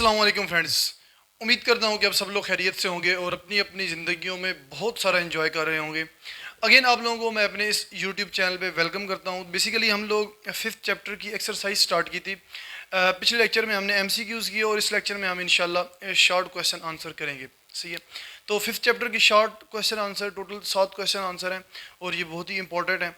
अस्सलाम वालेकुम फ्रेंड्स। उम्मीद करता हूँ कि आप सब लोग खैरियत से होंगे और अपनी अपनी ज़िंदगियों में बहुत सारा एंजॉय कर रहे होंगे। अगेन आप लोगों को मैं अपने इस यूट्यूब चैनल पे वेलकम करता हूँ। बेसिकली हम लोग फिफ्थ चैप्टर की एक्सरसाइज स्टार्ट की थी। पिछले लेक्चर में हमने एमसीक्यूज़ किए और इस लेक्चर में हम इंशाल्लाह शॉर्ट क्वेश्चन आंसर करेंगे। सही है। तो फिफ्थ चैप्टर की short question answer total 7 question answer हैं और ये बहुत ही इंपॉर्टेंट है।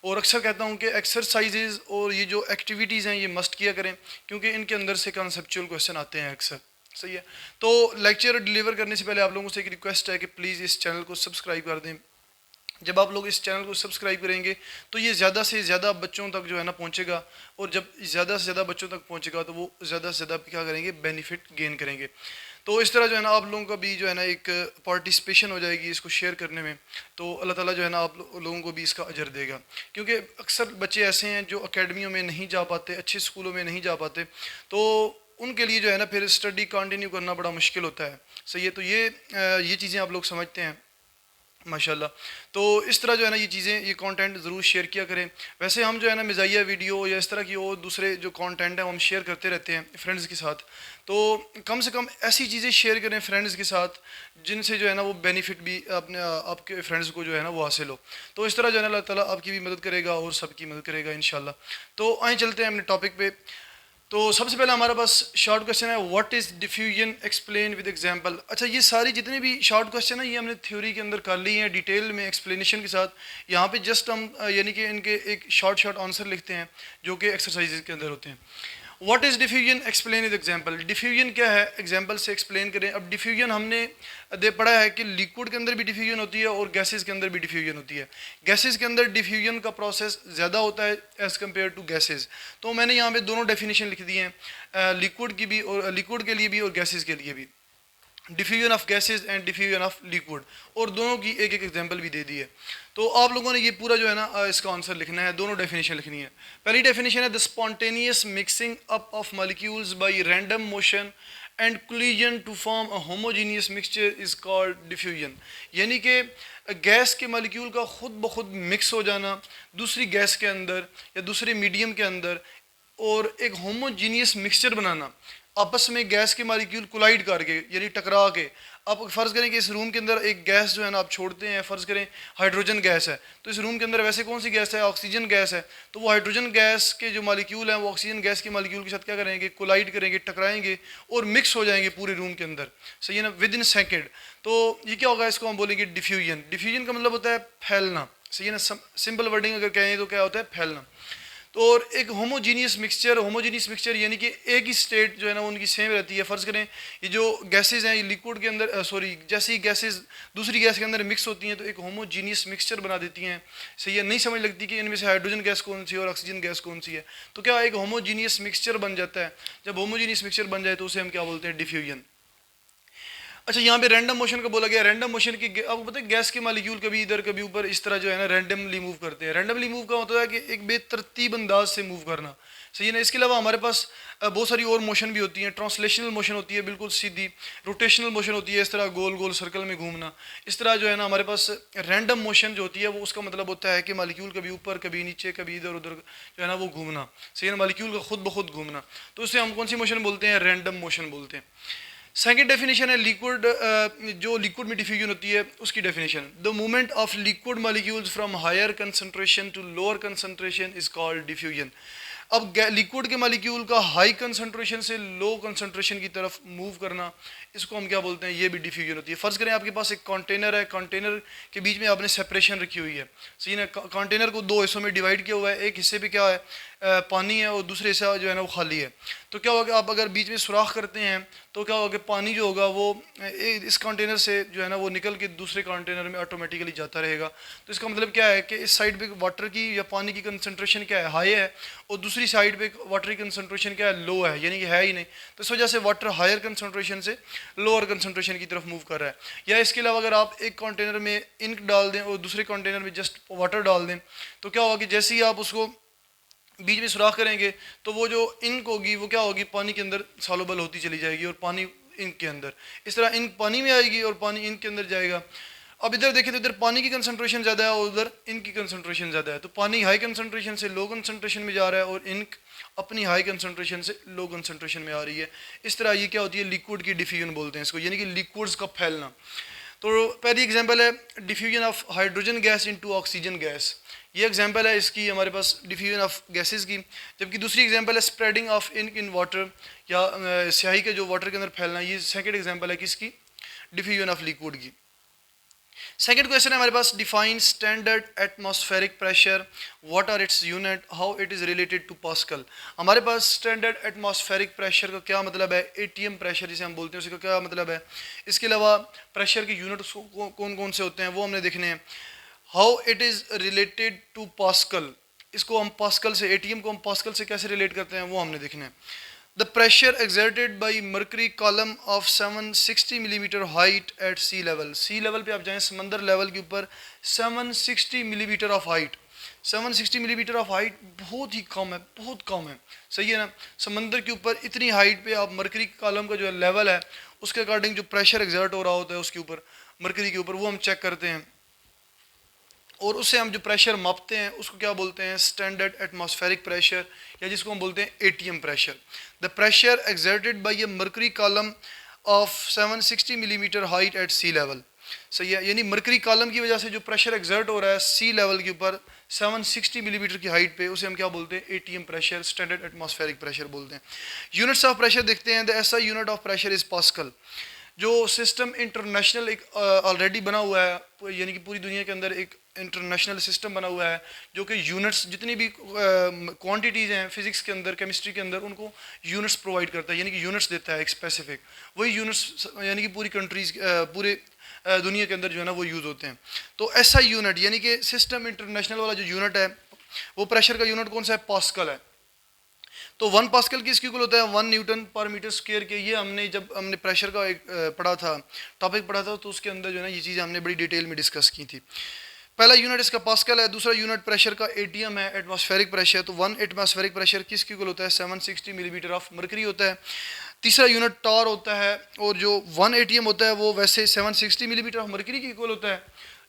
और अक्सर कहता हूँ कि एक्सरसाइजेज और ये जो एक्टिविटीज़ हैं ये मस्ट किया करें, क्योंकि इनके अंदर से कंसेप्चुअल क्वेश्चन आते हैं अक्सर। सही है। तो लेक्चर डिलीवर करने से पहले आप लोगों से एक रिक्वेस्ट है कि प्लीज़ इस चैनल को सब्सक्राइब कर दें। जब आप लोग इस चैनल को सब्सक्राइब करेंगे तो ये ज़्यादा से ज़्यादा बच्चों तक जो है ना पहुँचेगा, और जब ज़्यादा से ज़्यादा बच्चों तक पहुँचेगा तो वो ज़्यादा से ज़्यादा क्या करेंगे, बेनिफिट गेन करेंगे। तो इस तरह जो है ना आप लोगों का भी जो है ना एक पार्टिसिपेशन हो जाएगी इसको शेयर करने में। तो अल्लाह ताला जो है ना आप लोगों को भी इसका अजर देगा, क्योंकि अक्सर बच्चे ऐसे हैं जो अकेडमियों में नहीं जा पाते, अच्छे स्कूलों में नहीं जा पाते, तो उनके लिए जो है ना फिर स्टडी कंटिन्यू करना बड़ा मुश्किल होता है। सही है। तो ये चीज़ें आप लोग समझते हैं माशाल्लाह। तो इस तरह जो है ना ये चीज़ें, ये कंटेंट ज़रूर शेयर किया करें। वैसे हम जो है ना मिज़ाहिया वीडियो या इस तरह की और दूसरे जो कंटेंट है वो हम शेयर करते रहते हैं फ्रेंड्स के साथ। तो कम से कम ऐसी चीज़ें शेयर करें फ्रेंड्स के साथ जिनसे जो है ना वो बेनिफिट भी अपने आपके फ्रेंड्स को जो है ना वो हासिल हो। तो इस तरह जो है ना अल्लाह ताला आपकी भी मदद करेगा और सबकी मदद करेगा इंशाल्लाह। तो आए चलते हैं अपने टॉपिक पे। तो सबसे पहले हमारे पास शॉर्ट क्वेश्चन है, what is diffusion, explain with example. अच्छा, ये सारी जितने भी शॉर्ट क्वेश्चन है ये हमने थ्योरी के अंदर कर ली हैं डिटेल में एक्सप्लेनेशन के साथ। यहाँ पे जस्ट हम यानी कि इनके एक शॉर्ट शॉर्ट आंसर लिखते हैं जो कि एक्सरसाइज के अंदर होते हैं। What is diffusion, explain with example. Diffusion क्या है, एग्जांपल से एक्सप्लेन करें। अब डिफ्यूजन हमने पढ़ा है कि लिक्विड के अंदर भी डिफ्यूजन होती है और गैसेस के अंदर भी डिफ्यूजन होती है। गैसेस के अंदर डिफ्यूजन का प्रोसेस ज़्यादा होता है एज़ कम्पेयर टू गैसेस। तो मैंने यहाँ पे दोनों डेफिनेशन लिख दी हैं, लिक्विड की भी और लिक्विड के लिए भी और गैसेस के लिए भी, diffusion of gases and diffusion of liquid, और दोनों की एक एक एग्जांपल भी दे दी है। तो आप लोगों ने ये पूरा जो है ना इसका आंसर लिखना है, दोनों डेफिनेशन लिखनी है। पहली डेफिनेशन है the spontaneous mixing up of molecules by random motion and collision to form a homogeneous mixture is called diffusion. यानी कि गैस के मॉलिक्यूल का खुद ब खुद मिक्स हो जाना दूसरी गैस के अंदर या दूसरे मीडियम के अंदर और एक होमोजीनियस मिक्सचर बनाना, आपस में गैस के मॉलिक्यूल कोलाइड करके यानी टकरा के। आप फ़र्ज़ करें कि इस रूम के अंदर एक गैस जो है ना आप छोड़ते हैं, फ़र्ज़ करें हाइड्रोजन गैस है, तो इस रूम के अंदर वैसे कौन सी गैस है, ऑक्सीजन गैस है। तो वो हाइड्रोजन गैस के जो मॉलिक्यूल हैं वो ऑक्सीजन गैस के मॉलिक्यूल के साथ क्या करेंगे, कोलाइड करेंगे, टकराएंगे और मिक्स हो जाएंगे पूरे रूम के अंदर। सही है ना, विद इन सेकेंड। तो ये क्या होगा, इसको हम बोलेंगे डिफ्यूजन। डिफ्यूजन का मतलब होता है फैलना। सही है ना, सिंपल वर्डिंग अगर कहें तो क्या होता है, फैलना। तो और एक होमोजीनियस मिक्सचर यानी कि एक ही स्टेट जो है ना उनकी सेम रहती है। फ़र्ज़ करें ये जो गैसेज हैं ये लिक्विड के अंदर जैसे ही गैसेज दूसरी गैस के अंदर मिक्स होती हैं तो एक होमोजीनियस मिक्सचर बना देती हैं। सही है, नहीं समझ लगती कि इनमें से हाइड्रोजन गैस कौन सी है और ऑक्सीजन गैस कौन सी है। तो क्या एक होमोजीनियस मिक्सचर बन जाता है। जब होमोजीनियस मिक्सचर बन जाए तो उसे हम क्या बोलते हैं, डिफ्यूजन। अच्छा, यहाँ पे रैंडम मोशन का बोला गया। रैंडम मोशन की आपको पता है गैस के मॉलिक्यूल कभी इधर कभी ऊपर इस तरह जो है ना रैंडमली मूव करते हैं। रैंडमली मूव का होता है कि एक बेतरतीब अंदाज से मूव करना। सही है ना। इसके अलावा हमारे पास बहुत सारी और मोशन भी होती हैं। ट्रांसलेशनल मोशन होती है बिल्कुल सीधी, रोटेशनल मोशन होती है इस तरह गोल गोल सर्कल में घूमना। इस तरह जो है ना हमारे पास रैंडम मोशन जो होती है वो उसका मतलब होता है कि मॉलिक्यूल कभी ऊपर कभी नीचे कभी इधर उधर जो है ना वो घूमना। सही है ना, मॉलिक्यूल का खुद ब खुद घूमना। तो उसे हम कौन सी मोशन बोलते हैं, रैंडम मोशन बोलते हैं। सेकेंड डेफिनेशन है लिक्विड, जो लिक्विड में डिफ्यूजन होती है उसकी definition. The movement of liquid molecules from higher concentration to lower concentration is called diffusion. अब लिक्विड के मॉलिक्यूल का हाई कंसंट्रेशन से लो कंसंट्रेशन की तरफ मूव करना, इसको हम क्या बोलते हैं, ये भी डिफ्यूजन होती है। फ़र्ज़ करें आपके पास एक कंटेनर है, कंटेनर के बीच में आपने सेपरेशन रखी हुई है। सही ना, कंटेनर को दो हिस्सों में डिवाइड किया हुआ है। एक हिस्से पे क्या है, पानी है, और दूसरे हिस्सा जो है ना वो खाली है। तो क्या होगा, आप अगर बीच में सुराख करते हैं तो क्या होगा, पानी जो होगा वो इस कंटेनर से जो है ना वो निकल के दूसरे कंटेनर में ऑटोमेटिकली जाता रहेगा। तो इसका मतलब क्या है कि इस साइड पे वाटर की या पानी की कंसंट्रेशन क्या है, हाई है, और दूसरी साइड पे वाटर की कंसंट्रेशन क्या है, लो है, यानी कि है ही नहीं। तो इस वजह से वाटर हायर कंसंट्रेशन से लोअर कंसंट्रेशन की तरफ मूव कर रहा है। या इसके अलावा अगर आप एक कंटेनर में इंक डाल दें और दूसरे कंटेनर में जस्ट वाटर डाल दें तो क्या होगा कि जैसे ही आप उसको बीच में सुराख करेंगे तो वो जो इंक होगी वो क्या होगी, पानी के अंदर सॉल्युबल होती चली जाएगी और पानी इंक के अंदर, इस तरह इंक पानी में आएगी और पानी इंक के अंदर जाएगा। अब इधर देखें तो इधर पानी की कंसंट्रेशन ज़्यादा है और उधर इनक की कंसंट्रेशन ज़्यादा है, तो पानी हाई कंसंट्रेशन से लो कंसंट्रेशन में जा रहा है और इनक अपनी हाई कंसंट्रेशन से लो कंसंट्रेशन में आ रही है। इस तरह ये क्या होती है, लिक्विड की डिफ्यूजन बोलते हैं इसको, यानी कि लिक्विड्स का फैलना। तो पहली एग्जांपल है diffusion of hydrogen gas into oxygen gas, ये एग्जांपल है इसकी हमारे पास डिफ्यूजन ऑफ गैसेस की। जबकि दूसरी एग्जांपल है spreading of ink in water, या स्याही के जो वाटर के अंदर फैलना, ये सेकंड एग्जांपल है किसकी, डिफ्यूजन ऑफ लिक्विड की। सेकंड क्वेश्चन है हमारे पास, define standard atmospheric pressure, what are its unit, how it is related to pascal. हमारे पास स्टैंडर्ड एटमॉस्फेरिक प्रेशर का क्या मतलब है, एटीएम प्रेशर जिसे हम बोलते हैं उसका क्या मतलब है। इसके अलावा प्रेशर के यूनिट्स कौन कौन से होते हैं वो हमने देखने हैं। How it is related to Pascal, इसको हम पास्कल से, एटीएम को हम पास्कल से कैसे रिलेट करते हैं वो हमने देखना है। The pressure exerted by mercury column of 760 millimetre height at sea level, sea level पे आप जाएं समंदर लेवल के ऊपर 760 millimetre of height, 760 millimetre of height बहुत ही कम है, बहुत कम है, सही है ना। समंदर के ऊपर इतनी हाइट पे आप मर्करी कॉलम का जो लेवल है उसके अकॉर्डिंग जो प्रेशर एक्सर्ट हो रहा होता है उसके ऊपर, मर्करी के ऊपर, वो हम चेक करते हैं और उससे हम जो प्रेशर मापते हैं उसको क्या बोलते हैं, स्टैंडर्ड एटमॉस्फेरिक प्रेशर, या जिसको हम बोलते हैं ATM pressure. The pressure exerted by a mercury column of 760 millimetre height at sea level, सही है, यानी मर्करी कॉलम की वजह से जो प्रेशर एक्सर्ट हो रहा है सी लेवल के ऊपर 760 मिलीमीटर की हाइट पे, उसे हम क्या बोलते हैं, ATM pressure, standard atmospheric pressure बोलते हैं। यूनिट्स ऑफ प्रेशर देखते हैं। The SI unit of pressure is pascal. जो सिस्टम इंटरनेशनल एक ऑलरेडी बना हुआ है, यानी कि पूरी दुनिया के अंदर एक इंटरनेशनल सिस्टम बना हुआ है जो कि यूनिट्स, जितनी भी क्वांटिटीज़ हैं फिजिक्स के अंदर, केमिस्ट्री के अंदर, उनको यूनिट्स प्रोवाइड करता है, यानी कि यूनिट्स देता है एक स्पेसिफिक, वही यूनिट्स यानी कि पूरी कंट्रीज़, पूरे दुनिया के अंदर जो है ना वो यूज़ होते हैं। तो ऐसा यूनिट यानी कि सिस्टम इंटरनेशनल वाला जो यूनिट है वो प्रेशर का यूनिट कौन सा है, पास्कल है। तो 1 पास्कल किसके इक्वल होता है, 1 न्यूटन पर मीटर स्क्वायर के। ये हमने जब हमने प्रेशर का एक पढ़ा था, टॉपिक पढ़ा था, तो उसके अंदर जो है ना ये चीज़ें हमने बड़ी डिटेल में डिस्कस की थी। पहला यूनिट इसका पास्कल है, दूसरा यूनिट प्रेशर का एटीएम है, एटमॉस्फेरिक प्रेशर। तो 1 एटमॉस्फेरिक प्रेशर किसके इक्वल होता है, 760 मिलीमीटर ऑफ मर्करी होता है। तीसरा यूनिट टॉर होता है, और जो 1 एटीएम होता है वो वैसे 760 मिलीमीटर ऑफ मर्करी के इक्वल होता है,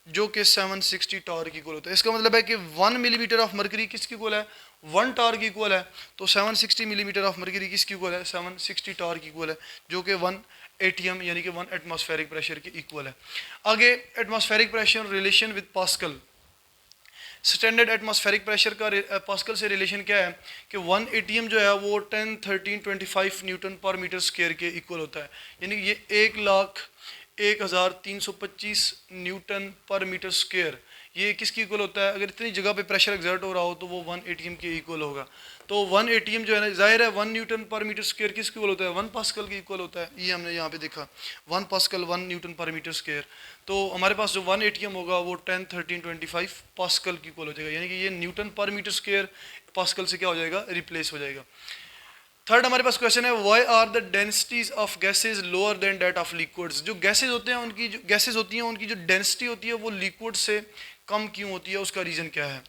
जो कि 760 टॉर की इक्वल होता है। इसका मतलब है कि 1 मिलीमीटर ऑफ मर्करी किसकी इक्वल है, 1 टॉर की इक्वल है। तो 760 मिलीमीटर ऑफ मर्करी किसकी इक्वल है, 760 टॉर की इक्वल है, जो कि 1 एटीएम यानी कि 1 एटमॉस्फेरिक प्रेशर के इक्वल है। आगे atmospheric pressure relation with pascal. Standard atmospheric pressure का पास्कल से रिलेशन क्या है कि 1 एटीएम जो है वो 10, 13, 25 न्यूटन पर मीटर स्क्वायर के इक्वल होता है, यानी कि ये 1,01,325 न्यूटन पर मीटर स्क्वायर, ये किसकी इक्वल होता है। अगर इतनी जगह पे प्रेशर एक्सर्ट हो रहा हो तो वो 1 एटीएम के इक्वल होगा। तो 1 एटीएम जो है ना, जाहिर है 1 न्यूटन पर मीटर स्क्वायर किसके इक्वल होता है, 1 पास्कल के इक्वल होता है। ये हमने यहाँ पे देखा 1 पास्कल 1 न्यूटन पर मीटर स्क्वायर। तो हमारे पास जो 1 एटीएम होगा वो 10, 13, 25 पास्कल की इक्वल हो जाएगा, यानी कि ये न्यूटन पर मीटर स्क्वायर पास्कल से क्या हो जाएगा, रिप्लेस हो जाएगा। थर्ड हमारे पास क्वेश्चन है, why are the densities of gases lower than that of liquids. जो गैसेज होते हैं उनकी जो गैसेज होती हैं उनकी जो डेंसिटी होती है वो लिक्विड से कम क्यों होती है, उसका रीज़न क्या है।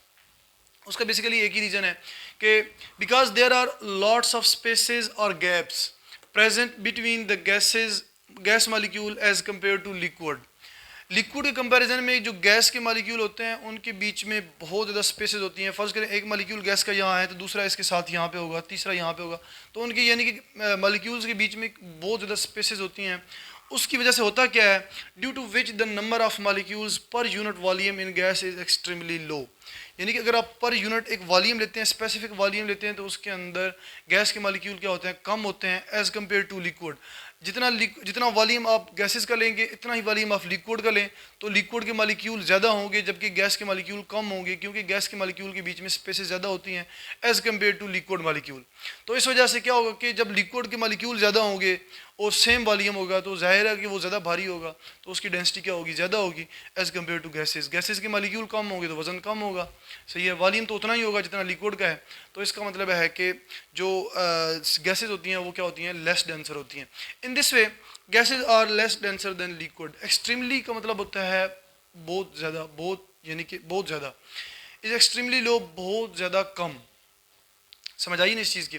उसका बेसिकली एक ही रीज़न है कि because there are lots of spaces और gaps present between the gas molecule as compare to liquid. Liquid के कंपैरिजन में जो गैस के मॉलिक्यूल होते हैं उनके बीच में बहुत ज़्यादा स्पेसेस होती हैं। फर्स्ट करें एक मॉलिक्यूल गैस का यहाँ है तो दूसरा इसके साथ यहाँ पे होगा, तीसरा यहाँ पे होगा, तो उनकी यानी कि मॉलिक्यूल्स के बीच में बहुत ज़्यादा स्पेसेस होती हैं। उसकी वजह से होता क्या है, due to which the number of molecules per unit volume in gas is extremely low. यानी कि अगर आप पर यूनिट एक वॉल्यूम लेते हैं, स्पेसिफिक वॉल्यूम लेते हैं, तो उसके अंदर गैस के मॉलिक्यूल क्या होते हैं, कम होते हैं एज कम्पेयर टू लिक्विड। जितना वॉल्यूम आप गैसेस का लेंगे इतना ही वॉल्यूम आप लिक्विड का लें तो लिक्विड के मॉलिक्यूल ज़्यादा होंगे जबकि गैस के मॉलिक्यूल कम होंगे, क्योंकि गैस के मॉलिक्यूल के बीच में स्पेसेस ज़्यादा होती हैं as compare to liquid molecule. तो इस वजह से क्या होगा कि जब लिक्विड के मॉलिक्यूल ज़्यादा होंगे और सेम वॉल्यूम होगा तो जाहिर है कि वो ज़्यादा भारी होगा, तो उसकी डेंसिटी क्या होगी, ज़्यादा होगी as compare to gases. Gases के मॉलिक्यूल कम होंगे तो वज़न कम होगा, सही है, वॉल्यूम तो उतना ही होगा जितना लिक्विड का है। तो इसका मतलब है कि जो गैसेस होती हैं वो क्या होती हैं, लेस डेंसर होती हैं। In this way gases are less denser than liquid. Extremely का मतलब होता है बहुत ज़्यादा, बहुत यानी कि बहुत ज़्यादा। इज एक्सट्रीमली लो बहुत ज़्यादा कम, समझ आई ना इस चीज़ की।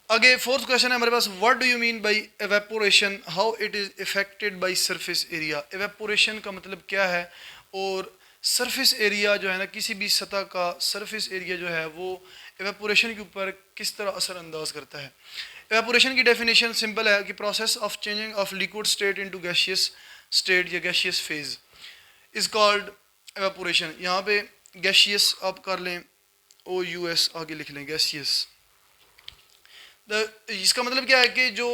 आगे फोर्थ क्वेश्चन है हमारे पास, what do you mean by evaporation, how it is effected by surface area. Evaporation का मतलब क्या है, और सरफेस एरिया जो है ना, किसी भी सतह का सरफेस एरिया जो है वो एवेपोरेशन के ऊपर किस तरह असरअंदाज करता है। एवेपोरेशन की डेफिनेशन सिंपल है कि process of changing of liquid state into gaseous state या gaseous phase is called evaporation. यहाँ पे गैसियस आप कर लें, OUS आगे लिख लें, गैसियस। इसका मतलब क्या है कि जो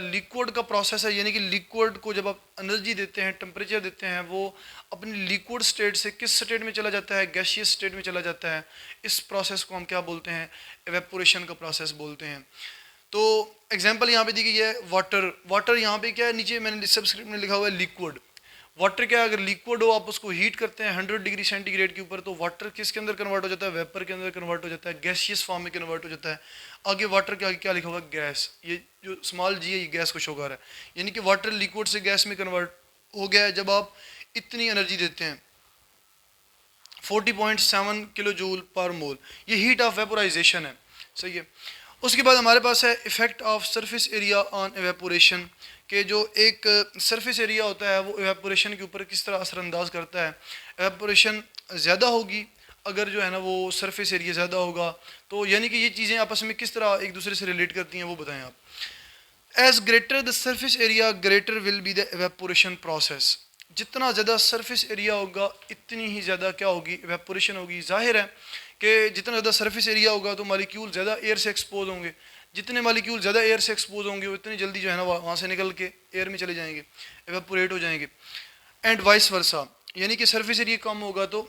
लिक्विड का प्रोसेस है, यानी कि लिक्विड को जब आप एनर्जी देते हैं, टेम्परेचर देते हैं, वो अपनी लिक्विड स्टेट से किस स्टेट में चला जाता है, गैसियस स्टेट में चला जाता है। इस प्रोसेस को हम क्या बोलते हैं, एवेपोरेशन का प्रोसेस बोलते हैं। तो एग्जांपल यहाँ पे दी गई है वाटर। वाटर यहाँ पे क्या है, नीचे मैंने सबस्क्रिप्ट में लिखा हुआ है लिक्विड। वाटर क्या है, अगर लिक्विड हो आप उसको हीट करते हैं 100 डिग्री सेंटीग्रेड के ऊपर, तो वाटर किसके अंदर कन्वर्ट हो जाता है, वेपर के अंदर कन्वर्ट हो जाता है, गैसियस फॉर्म में कन्वर्ट हो जाता है। आगे वाटर के आगे क्या लिखा हुआ है, गैस। ये जो स्मॉल जी है ये गैस को शो कर रहा है, यानी कि वाटर लिक्विड से गैस में कन्वर्ट हो गया है जब आप इतनी एनर्जी देते हैं, 40.7 किलो जूल पर मोल। ये हीट ऑफ वेपोराइजेशन है, सही है। उसके बाद हमारे पास है effect of surface area on evaporation, कि जो एक सरफेस एरिया होता है वो एवेपोरेशन के ऊपर किस तरह असरअंदाज करता है। एवेपोरेशन ज़्यादा होगी अगर जो है ना वो सरफेस एरिया ज़्यादा होगा, तो यानी कि ये चीज़ें आपस में किस तरह एक दूसरे से रिलेट करती हैं वो बताएं आप। As greater the surface area greater will be the evaporation process. जितना ज़्यादा सरफेस एरिया होगा इतनी ही ज़्यादा क्या होगी, एवेपोरेशन होगी। जाहिर है कि जितना ज़्यादा सरफेस एरिया होगा तो मालिक्यूल ज़्यादा एयर से एक्सपोज होंगे, जितने मालिक्यूल ज़्यादा एयर से एक्सपोज होंगे वो इतनी जल्दी जो है ना वहाँ से निकल के एयर में चले जाएंगे, एवेपोरेट हो जाएंगे। एंड वाइस वर्सा, यानी कि सरफेस एरिया कम होगा तो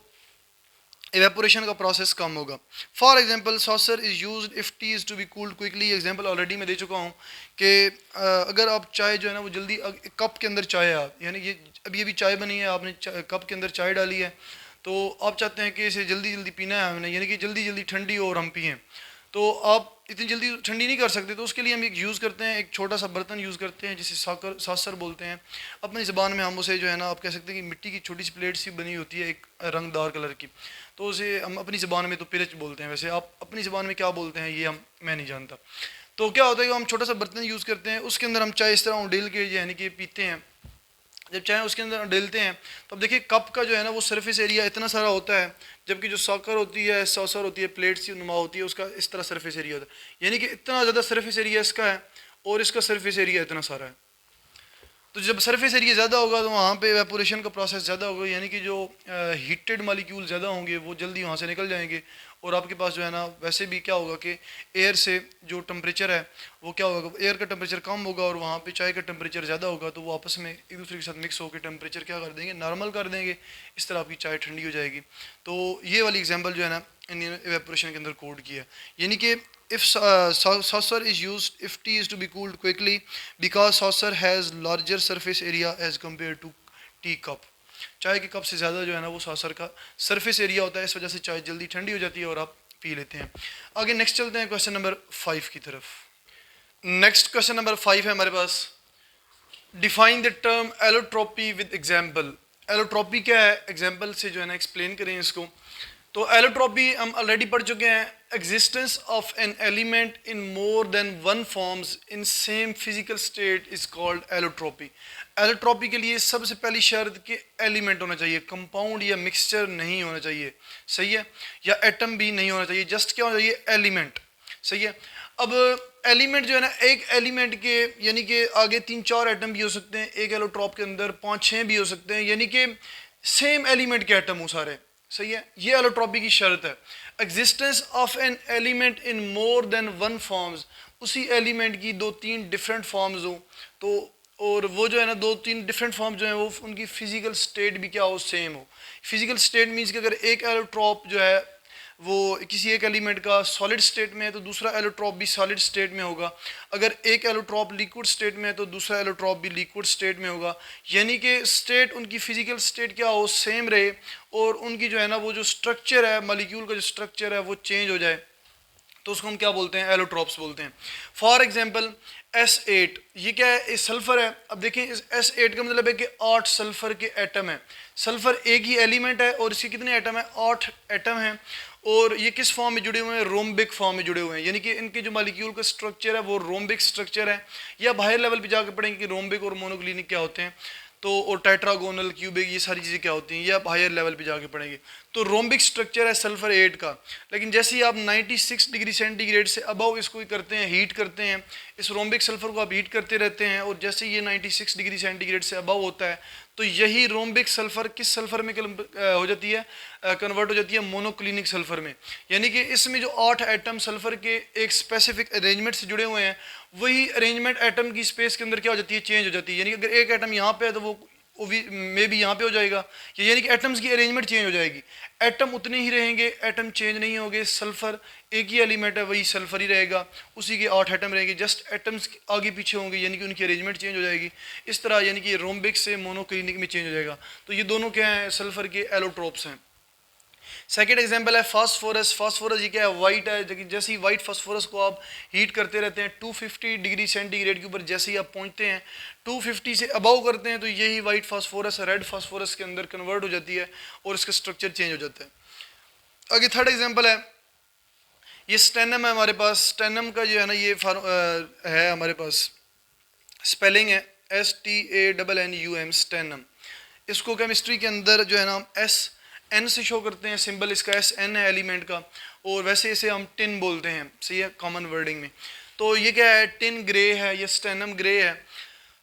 एवेपोरेशन का प्रोसेस कम होगा। For example saucer is used if tea is to be cooled quickly. Example already मैं दे चुका हूँ कि अगर आप चाय जो है ना वो जल्दी, कप के अंदर चाय है आप, यानी कि अभी चाय बनी है, आपने कप के अंदर चाय डाली है, तो आप चाहते हैं कि इसे जल्दी जल्दी पीना है हमने, यानी कि जल्दी जल्दी ठंडी हो और हम पिएँ, तो आप इतनी जल्दी ठंडी नहीं कर सकते, तो उसके लिए हम एक यूज़ करते हैं, एक छोटा सा बर्तन यूज़ करते हैं जिसे सासर बोलते हैं। अपनी ज़बान में हम उसे जो है ना आप कह सकते हैं कि मिट्टी की छोटी सी प्लेट सी बनी होती है एक रंगदार कलर की, तो उसे हम अपनी ज़बान में तो पिरच बोलते हैं, वैसे आप अपनी ज़बान में क्या बोलते हैं ये मैं नहीं जानता। तो क्या होता है कि हम छोटा सा बर्तन यूज़ करते हैं, उसके अंदर हम चाय इस तरह उंडेल के यानी कि पीते हैं। जब चाय उसके अंदर डालते हैं तो अब देखिए कप का जो है ना वो सरफेस एरिया इतना सारा होता है, जबकि जो सॉकर होती है, सॉसर होती है, प्लेट सी नुमा होती है, उसका इस तरह सरफेस एरिया होता है, यानी कि इतना ज़्यादा सरफेस एरिया इसका है और इसका सरफेस एरिया इतना सारा है। तो जब सरफेस एरिया ज़्यादा होगा तो वहाँ पे एवेपोरेशन का प्रोसेस ज़्यादा होगा, यानी कि जो हीटेड मालिक्यूल ज़्यादा होंगे वो जल्दी वहाँ से निकल जाएंगे, और आपके पास जो है ना वैसे भी क्या होगा कि एयर से जो टेम्परेचर है वो क्या होगा, एयर का टेम्परेचर कम होगा और वहाँ पे चाय का टेम्परेचर ज़्यादा होगा, तो वो आपस में एक दूसरे के साथ मिक्स होकर टेम्परेचर क्या कर देंगे, नॉर्मल कर देंगे। इस तरह आपकी चाय ठंडी हो जाएगी। तो ये वाली एग्जाम्पल जो है ना एवेपोरेशन के अंदर कोड किया है, यानी कि if saucer is used if tea is to be cooled quickly because saucer has larger surface area as compared to tea cup। चाय के कप से ज़्यादा जो है ना वो saucer का सरफेस एरिया होता है, इस वजह से चाय जल्दी ठंडी हो जाती है और आप पी लेते हैं। आगे नेक्स्ट चलते हैं क्वेश्चन नंबर 5 की तरफ। नेक्स्ट क्वेश्चन नंबर 5 है हमारे पास, define the term allotropy with example. Allotropy क्या है, एग्जाम्पल से जो है ना एक्सप्लेन करें इसको। तो एलोट्रोपी हम ऑलरेडी पढ़ चुके हैं, existence of an element in more than one forms in same physical state is called allotropy. Allotropy के लिए सबसे पहली शर्त कि एलिमेंट होना चाहिए, कंपाउंड या मिक्सचर नहीं होना चाहिए, सही है, या एटम भी नहीं होना चाहिए, जस्ट क्या होना चाहिए, एलिमेंट, सही है। अब एलिमेंट जो है ना, एक एलिमेंट के यानी कि आगे 3-4 एटम भी हो सकते हैं, एक एलोट्रोप के अंदर 5-6 भी हो सकते हैं, यानी कि सेम एलिमेंट के एटम हो सारे, सही है। ये एलोट्रोपी की शर्त है, existence of an element in more than one forms, उसी एलिमेंट की 2-3 डिफरेंट फॉर्म्स हो, तो और वो जो है ना 2-3 डिफरेंट फॉर्म जो है वो उनकी फिजिकल स्टेट भी क्या हो, सेम हो। फिजिकल स्टेट मीन्स कि अगर एक एलोट्रोप जो है वो किसी एक एलिमेंट का सॉलिड स्टेट में है तो दूसरा एलोट्रोप भी सॉलिड स्टेट में होगा, अगर एक एलोट्रोप लिक्विड स्टेट में है तो दूसरा एलोट्रोप भी लिक्विड स्टेट में होगा, यानी कि स्टेट उनकी फिजिकल स्टेट क्या हो, सेम रहे, और उनकी जो है ना वो जो स्ट्रक्चर है, मॉलिक्यूल का जो स्ट्रक्चर है वो चेंज हो जाए, तो उसको हम क्या बोलते हैं, एलोट्रॉप्स बोलते हैं। फॉर एग्जांपल S8, ये क्या है, ये सल्फर है। अब देखें इस S8 का मतलब है कि 8 सल्फर के एटम है। सल्फर एक ही एलिमेंट है और इसके कितने एटम है, 8 एटम हैं। और ये किस फॉर्म में जुड़े हुए हैं, रोम्बिक फॉर्म में जुड़े हुए हैं, यानी कि इनके जो मॉलिक्यूल का स्ट्रक्चर है वो रोम्बिक स्ट्रक्चर है। या हायर लेवल पे जाकर पढ़ेंगे कि रोम्बिक और मोनोक्लिनिक क्या होते हैं, तो और टेट्रागोनल, क्यूबिक, ये सारी चीज़ें क्या होती हैं, ये आप हायर लेवल पे जाके पढ़ेंगे। तो रोम्बिक स्ट्रक्चर है सल्फर 8 का। लेकिन जैसे ही आप 96 डिग्री सेंटीग्रेड से अबव इसको करते हैं, हीट करते हैं, इस रोम्बिक सल्फर को आप हीट करते रहते हैं, और जैसे ये 96 डिग्री सेंटीग्रेड से अबव होता है तो यही रोम्बिक सल्फर किस सल्फर में हो जाती है, कन्वर्ट हो जाती है मोनोक्लिनिक सल्फर में। यानी कि इसमें जो 8 एटम सल्फर के एक स्पेसिफिक अरेंजमेंट से जुड़े हुए हैं, वही अरेंजमेंट एटम की स्पेस के अंदर क्या हो जाती है, चेंज हो जाती है। यानी कि अगर एक एटम यहाँ पे है तो वो मे भी यहाँ पे हो जाएगा, यानी कि एटम्स की अरेंजमेंट चेंज हो जाएगी। एटम उतने ही रहेंगे, एटम चेंज नहीं होंगे, सल्फर एक ही एलिमेंट है, वही सल्फर ही रहेगा, उसी के 8 एटम रहेंगे, जस्ट एटम्स आगे पीछे होंगे, यानी कि उनकी अरेंजमेंट चेंज हो जाएगी। इस तरह यानी कि रोम्बिक से मोनोक्लिनिक में चेंज हो जाएगा। तो ये दोनों क्या हैं, सल्फर के एलोट्रोप्स हैं। सेकेंड एग्जाम्पल है फास्फोरस। फास्फोरस ये क्या है, वाइट है। जैसे ही वाइट फास्फोरस को आप हीट करते रहते हैं 250 डिग्री सेंटीग्रेड के ऊपर, जैसे ही आप पहुंचते हैं 250 से अबव करते हैं, तो यही वाइट फास्फोरस रेड फास्फोरस के अंदर कन्वर्ट हो जाती है और इसका स्ट्रक्चर चेंज हो जाता है। आगे थर्ड एग्जाम्पल है, ये स्टेनम है हमारे पास। स्टेनम का जो है ना, ये है हमारे पास, स्पेलिंग है STANNUM, स्टेनम। इसको केमिस्ट्री के अंदर जो है ना SN से शो करते हैं, सिंबल इसका SN है एलिमेंट का, और वैसे इसे हम टिन बोलते हैं, सही है, कॉमन वर्डिंग में। तो ये क्या है, टिन ग्रे है, ये स्टेनम ग्रे है।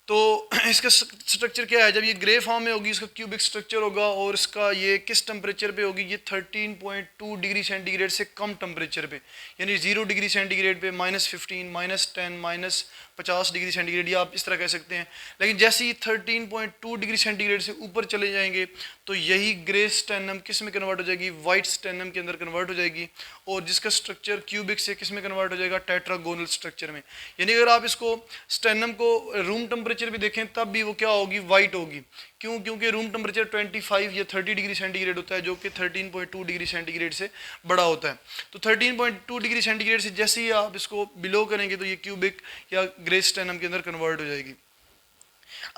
तो इसका स्ट्रक्चर क्या है, जब ये ग्रे फॉर्म में होगी इसका क्यूबिक स्ट्रक्चर होगा, और इसका ये किस टेम्परेचर पे होगी, ये 13.2 डिग्री सेंटीग्रेड से कम टेम्परेचर पे, यानी 0 डिग्री सेंटीग्रेड पे, -15, -10, -50 डिग्री सेंटीग्रेड, या आप इस तरह कह सकते हैं। लेकिन जैसे ही 13.2 डिग्री सेंटीग्रेड से ऊपर चले जाएंगे तो यही ग्रे स्टेनम किस में कन्वर्ट हो जाएगी, वाइट स्टेनम के अंदर कन्वर्ट हो जाएगी, और जिसका स्ट्रक्चर क्यूबिक से किस में कन्वर्ट हो जाएगा, टेट्रागोनल स्ट्रक्चर में। यानी अगर आप इसको स्टेनम को रूम टेम्परेचर भी देखें तब भी वो क्या होगी, वाइट होगी। क्यों, क्योंकि रूम टेम्परेचर 25 या 30 डिग्री सेंटीग्रेड होता है, जो कि 13.2 डिग्री सेंटीग्रेड से बड़ा होता है। तो 13.2 डिग्री सेंटीग्रेड से जैसे ही आप इसको बिलो करेंगे तो ये क्यूबिक या ग्रे स्टेनम के अंदर कन्वर्ट हो जाएगी।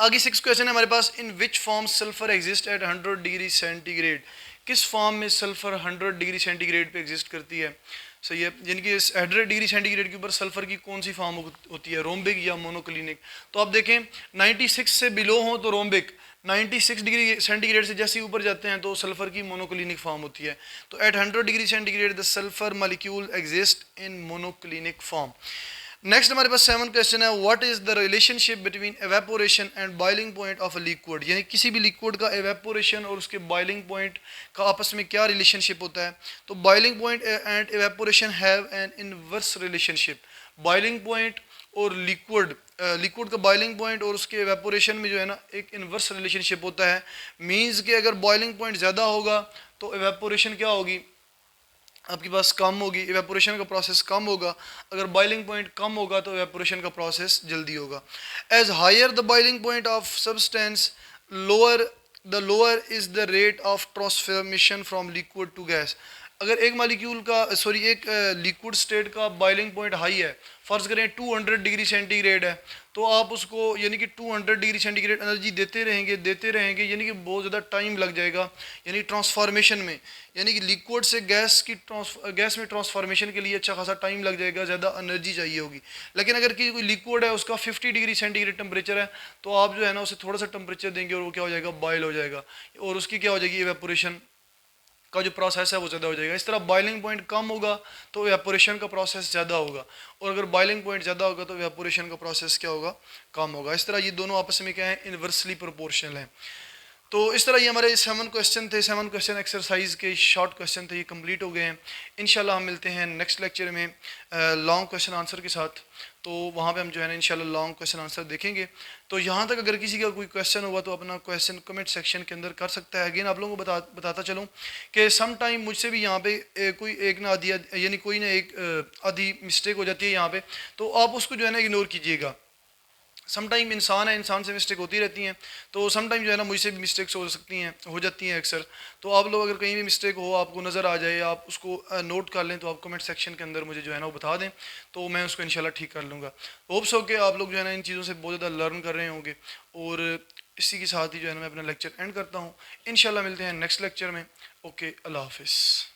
आगे 6 क्वेश्चन है हमारे पास, in which form sulphur exist at 100 degree centigrade. किस फॉर्म में सल्फर 100 डिग्री सेंटीग्रेड पे एग्जिस्ट करती है, सही है। यानी कि 100 डिग्री सेंटीग्रेड के ऊपर सल्फर की कौन सी फॉर्म होती है, रोम्बिक या मोनोक्लिनिक। तो आप देखें 96 से बिलो हो तो रोम्बिक, 96 डिग्री सेंटीग्रेड से जैसे ऊपर जाते हैं तो सल्फर की मोनोक्लिनिक फॉर्म होती है। तो at 100 degree centigrade the sulphur molecule exist in monoclinic form. Next हमारे पास 7 क्वेश्चन है, what is the relationship between evaporation and boiling point of a liquid. यानी किसी भी लिक्विड का एवेपोरेशन और उसके बॉइलिंग पॉइंट का आपस में क्या रिलेशनशिप होता है। तो boiling point and evaporation have an inverse relationship. Boiling point और लिक्विड का बॉइलिंग पॉइंट और उसके एवेपोरेशन में जो है ना एक इनवर्स रिलेशनशिप होता है। मीन्स कि अगर बॉइलिंग पॉइंट ज़्यादा होगा तो एवेपोरेशन क्या होगी, आपके पास कम होगी, इवेपोरेशन का प्रोसेस कम होगा। अगर बॉइलिंग पॉइंट कम होगा तो इवेपोरेशन का प्रोसेस जल्दी होगा। As higher the boiling point of substance lower is the rate of transformation from liquid to gas. अगर एक मालिक्यूल का एक लिक्विड स्टेट का बॉइलिंग पॉइंट हाई है, फ़र्ज़ करें 200 डिग्री सेंटीग्रेड है, तो आप उसको यानी कि 200 डिग्री सेंटीग्रेड एनर्जी देते रहेंगे, यानी कि बहुत ज़्यादा टाइम लग जाएगा यानी ट्रांसफॉर्मेशन में। यानी कि लिक्विड से गैस में ट्रांसफॉर्मेशन के लिए अच्छा खासा टाइम लग जाएगा, ज़्यादा एनर्जी चाहिए होगी। लेकिन अगर कोई लिक्विड है उसका 50 डिग्री सेंटीग्रेड टेम्परेचर है, तो आप जो है ना उसे थोड़ा सा टेम्परेचर देंगे और वो क्या हो जाएगा, बॉयल हो जाएगा, और उसकी क्या हो जाएगी, इवेपोरेशन का जो प्रोसेस है वो ज़्यादा हो जाएगा। इस तरह बॉइलिंग पॉइंट कम होगा तो इवेपोरेशन का प्रोसेस ज़्यादा होगा, और अगर बॉइलिंग पॉइंट ज़्यादा होगा तो इवेपोरेशन का प्रोसेस क्या होगा, कम होगा। इस तरह ये दोनों आपस में क्या है, इन्वर्सली प्रोपोर्शनल है। तो इस तरह ये हमारे 7 क्वेश्चन थे, 7 क्वेश्चन एक्सरसाइज के शॉर्ट क्वेश्चन थे, ये कंप्लीट हो गए हैं। इंशाल्लाह हम मिलते हैं नेक्स्ट लेक्चर में लॉन्ग क्वेश्चन आंसर के साथ। तो वहाँ पे हम जो है ना इंशाल्लाह लॉन्ग क्वेश्चन आंसर देखेंगे। तो यहाँ तक अगर किसी का कोई क्वेश्चन हुआ तो अपना क्वेश्चन कमेंट सेक्शन के अंदर कर सकता है। अगेन आप लोगों को बताता चलूँ कि सम टाइम मुझसे भी यहाँ पे कोई एक ना आधी यानी कोई ना एक आधी मिस्टेक हो जाती है यहाँ पे, तो आप उसको जो है ना इग्नोर कीजिएगा। सम टाइम इंसान है, इंसान से मिस्टेक होती रहती हैं, तो सम टाइम जो है ना मुझसे भी मिस्टेक्स हो जाती हैं अक्सर। तो आप लोग अगर कहीं भी मिस्टेक हो, आपको नज़र आ जाए, आप उसको नोट कर लें, तो आप कमेंट सेक्शन के अंदर मुझे जो है ना वो बता दें, तो मैं उसको इंशाल्लाह ठीक कर लूँगा। होप्स हो कि आप लोग जो है ना इन चीज़ों से बहुत ज़्यादा लर्न कर रहे होंगे। और इसी के साथ ही जो है ना मैं अपना लेक्चर एंड करता हूँ। इंशाल्लाह मिलते हैं नेक्स्ट लेक्चर में। ओके, अल्लाह हाफिज़।